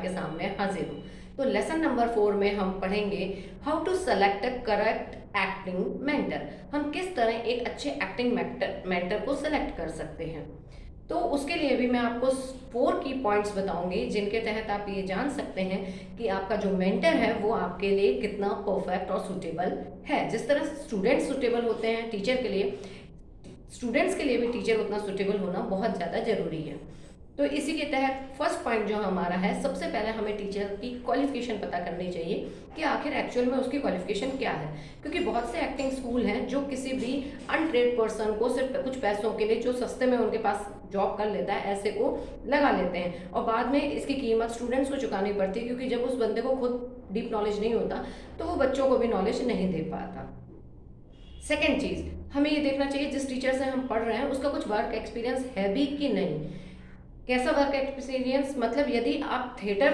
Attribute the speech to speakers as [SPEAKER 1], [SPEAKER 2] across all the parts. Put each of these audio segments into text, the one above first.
[SPEAKER 1] आपके सामने हाजिर हूँ। तो लेसन नंबर 4 में हम पढ़ेंगे how to select a correct acting mentor. हम किस तरह एक अच्छे एक्टिंग मेंटर को सेलेक्ट कर सकते हैं। तो उसके लिए भी मैं आपको 4 की पॉइंट्स बताऊंगी जिनके तहत आप ये जान सकते हैं कि आपका जो मेंटर है वो आपके लिए कितना परफेक्ट और सूटेबल है। जिस तरह स्टूडेंट्स सूटेबल होते हैं टीचर के लिए, स्टूडेंट्स के लिए भी टीचर उतना सूटेबल होना बहुत ज़्यादा ज़रूरी है। तो इसी के तहत फर्स्ट पॉइंट जो हमारा है, सबसे पहले हमें टीचर की क्वालिफिकेशन पता करनी चाहिए कि आखिर एक्चुअल में उसकी क्वालिफिकेशन क्या है। क्योंकि बहुत से एक्टिंग स्कूल हैं जो किसी भी अनट्रेड पर्सन को सिर्फ कुछ पैसों के लिए, जो सस्ते में उनके पास जॉब कर लेता है, ऐसे को लगा लेते हैं और बाद में इसकी कीमत स्टूडेंट्स को चुकानी पड़ती है, क्योंकि जब उस बंदे को खुद डीप नॉलेज नहीं होता तो वो बच्चों को भी नॉलेज नहीं दे पाता। सेकेंड चीज़, हमें ये देखना चाहिए जिस टीचर से हम पढ़ रहे हैं उसका कुछ वर्क एक्सपीरियंस है भी कि नहीं। कैसा वर्क एक्सपीरियंस, मतलब यदि आप थिएटर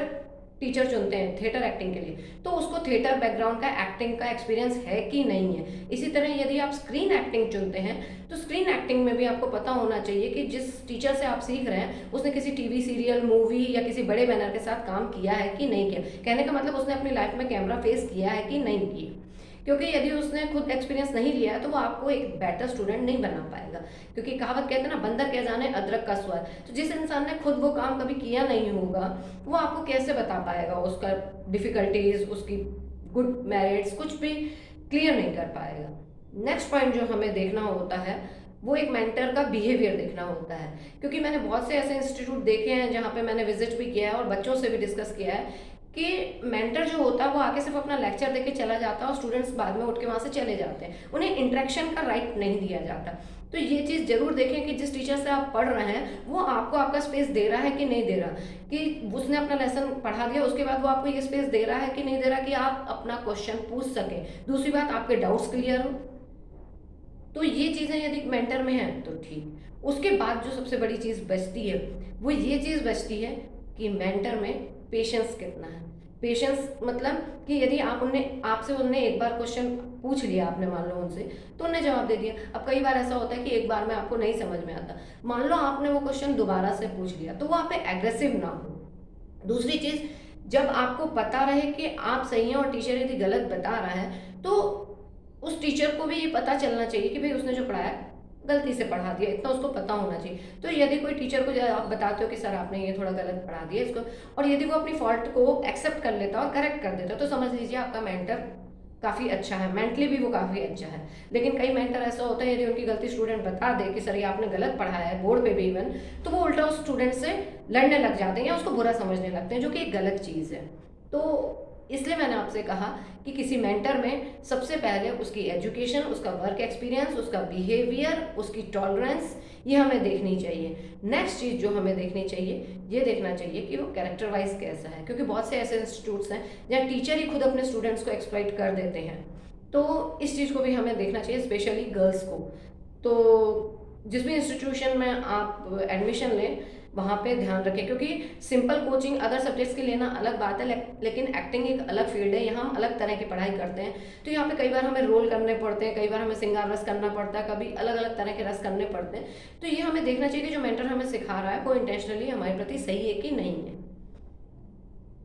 [SPEAKER 1] टीचर चुनते हैं थिएटर एक्टिंग के लिए, तो उसको थिएटर बैकग्राउंड का एक्टिंग का एक्सपीरियंस है कि नहीं है। इसी तरह यदि आप स्क्रीन एक्टिंग चुनते हैं तो स्क्रीन एक्टिंग में भी आपको पता होना चाहिए कि जिस टीचर से आप सीख रहे हैं उसने किसी टीवी सीरियल, मूवी या किसी बड़े बैनर के साथ काम किया है कि नहीं किया। कहने का मतलब उसने अपनी लाइफ में कैमरा फेस किया है कि नहीं किया। क्योंकि यदि उसने खुद एक्सपीरियंस नहीं लिया है तो वो आपको एक बेटर स्टूडेंट नहीं बना पाएगा। क्योंकि कहावत कहते हैं ना, बंदर क्या जाने अदरक का स्वाद। तो जिस इंसान ने खुद वो काम कभी किया नहीं होगा वो आपको कैसे बता पाएगा उसका डिफिकल्टीज, उसकी गुड मेरिट्स, कुछ भी क्लियर नहीं कर पाएगा। नेक्स्ट पॉइंट जो हमें देखना होता है वो एक मेंटर का बिहेवियर देखना होता है। क्योंकि मैंने बहुत से ऐसे इंस्टीट्यूट देखे हैं जहाँ पे मैंने विजिट भी किया है और बच्चों से भी डिस्कस किया है कि मेंटर जो होता है वो आके सिर्फ अपना लेक्चर देके चला जाता है और स्टूडेंट्स बाद में उठ के वहाँ से चले जाते हैं। उन्हें इंटरेक्शन का राइट नहीं दिया जाता। तो ये चीज़ जरूर देखें कि जिस टीचर से आप पढ़ रहे हैं वो आपको आपका स्पेस दे रहा है कि नहीं दे रहा, कि उसने अपना लेसन पढ़ा दिया उसके बाद वो आपको ये स्पेस दे रहा है कि नहीं दे रहा कि आप अपना क्वेश्चन पूछ सकें। दूसरी बात, आपके डाउट्स क्लियर हो। तो ये चीज़ें यदि मेंटर में हैं तो ठीक। उसके बाद जो सबसे बड़ी चीज़ बचती है वो ये चीज़ बचती है कि मेंटर में पेशेंस कितना है। पेशेंस मतलब कि यदि आपसे उनने एक बार क्वेश्चन पूछ लिया, आपने मान लो उनसे, तो उन्हें जवाब दे दिया। अब कई बार ऐसा होता है कि एक बार में आपको नहीं समझ में आता, मान लो आपने वो क्वेश्चन दोबारा से पूछ लिया, तो वो आप पे एग्रेसिव ना हो। दूसरी चीज़, जब आपको पता रहे कि आप सही हैं और टीचर यदि गलत बता रहा है तो उस टीचर को भी ये पता चलना चाहिए कि भाई उसने जो पढ़ाया गलती से पढ़ा दिया, इतना उसको पता होना चाहिए। तो यदि कोई टीचर को आप बताते हो कि सर आपने ये थोड़ा गलत पढ़ा दिया इसको, और यदि वो अपनी फॉल्ट को एक्सेप्ट कर लेता और करेक्ट कर देता, तो समझ लीजिए आपका मेंटर काफ़ी अच्छा है, मेंटली भी वो काफ़ी अच्छा है। लेकिन कई मेंटर ऐसा होता है, यदि उनकी गलती स्टूडेंट बता दे कि सर ये आपने गलत पढ़ाया है बोर्ड पे भी इवन, तो वो उल्टा उस स्टूडेंट से लड़ने लग जाते हैं या उसको बुरा समझने लगते हैं, जो कि एक गलत चीज़ है। तो इसलिए मैंने आपसे कहा कि किसी मेंटर में सबसे पहले उसकी एजुकेशन, उसका वर्क एक्सपीरियंस, उसका बिहेवियर, उसकी टॉलरेंस, ये हमें देखनी चाहिए। नेक्स्ट चीज़ जो हमें देखनी चाहिए, ये देखना चाहिए कि वो कैरेक्टर वाइज कैसा है। क्योंकि बहुत से ऐसे इंस्टीट्यूट्स हैं जहाँ टीचर ही खुद अपने स्टूडेंट्स को एक्सप्लॉइट कर देते हैं, तो इस चीज़ को भी हमें देखना चाहिए, स्पेशली गर्ल्स को। तो जिस भी इंस्टीट्यूशन में आप एडमिशन लें वहाँ पे ध्यान रखें, क्योंकि सिंपल कोचिंग अदर सब्जेक्ट्स की लेना अलग बात है, लेकिन एक्टिंग एक अलग फील्ड है, यहाँ हम अलग तरह की पढ़ाई करते हैं। तो यहाँ पे कई बार हमें रोल करने पड़ते हैं, कई बार हमें श्रृंगार रस करना पड़ता है, कभी अलग अलग तरह के रस करने पड़ते हैं। तो ये हमें देखना चाहिए कि जो मेंटर हमें सिखा रहा है वो इंटेंशनली हमारे प्रति सही है कि नहीं है।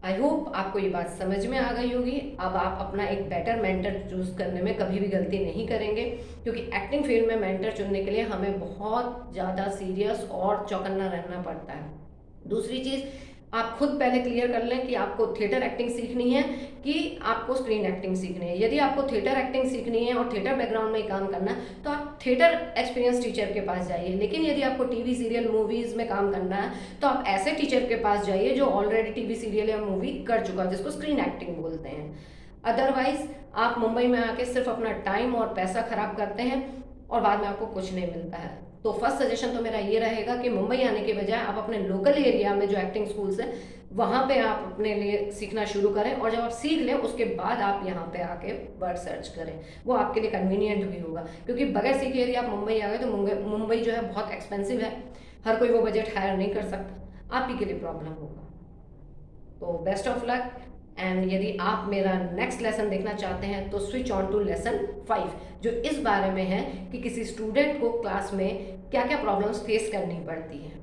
[SPEAKER 1] आई होप आपको ये बात समझ में आ गई होगी। अब आप अपना एक बेटर मेंटर चूज करने में कभी भी गलती नहीं करेंगे, क्योंकि एक्टिंग फील्ड में मेंटर चुनने के लिए हमें बहुत ज़्यादा सीरियस और चौकन्ना रहना पड़ता है। दूसरी चीज़, आप खुद पहले क्लियर कर लें कि आपको थिएटर एक्टिंग सीखनी है कि आपको स्क्रीन एक्टिंग सीखनी है। यदि आपको थिएटर एक्टिंग सीखनी है और थिएटर बैकग्राउंड में काम करना है तो आप थिएटर एक्सपीरियंस टीचर के पास जाइए। लेकिन यदि आपको टीवी सीरियल, मूवीज़ में काम करना है तो आप ऐसे टीचर के पास जाइए जो ऑलरेडी टीवी सीरियल या मूवी कर चुका है, जिसको स्क्रीन एक्टिंग बोलते हैं। अदरवाइज आप मुंबई में आके सिर्फ अपना टाइम और पैसा खराब करते हैं और बाद में आपको कुछ नहीं मिलता है। तो फर्स्ट सजेशन तो मेरा ये रहेगा कि मुंबई आने के बजाय आप अपने लोकल एरिया में जो एक्टिंग स्कूल्स हैं वहाँ पे आप अपने लिए सीखना शुरू करें, और जब आप सीख लें उसके बाद आप यहाँ पे आके वर्क सर्च करें। वो आपके लिए कन्वीनियंट भी होगा, क्योंकि बगैर सीखे यदि आप मुंबई आ गए तो मुंबई जो है बहुत एक्सपेंसिव है, हर कोई वो बजट हायर नहीं कर सकता, आप ही के लिए प्रॉब्लम होगा। तो बेस्ट ऑफ लक। एंड यदि आप मेरा नेक्स्ट लेसन देखना चाहते हैं तो स्विच ऑन टू लेसन 5, जो इस बारे में है कि किसी स्टूडेंट को क्लास में क्या क्या प्रॉब्लम्स फेस करनी पड़ती हैं।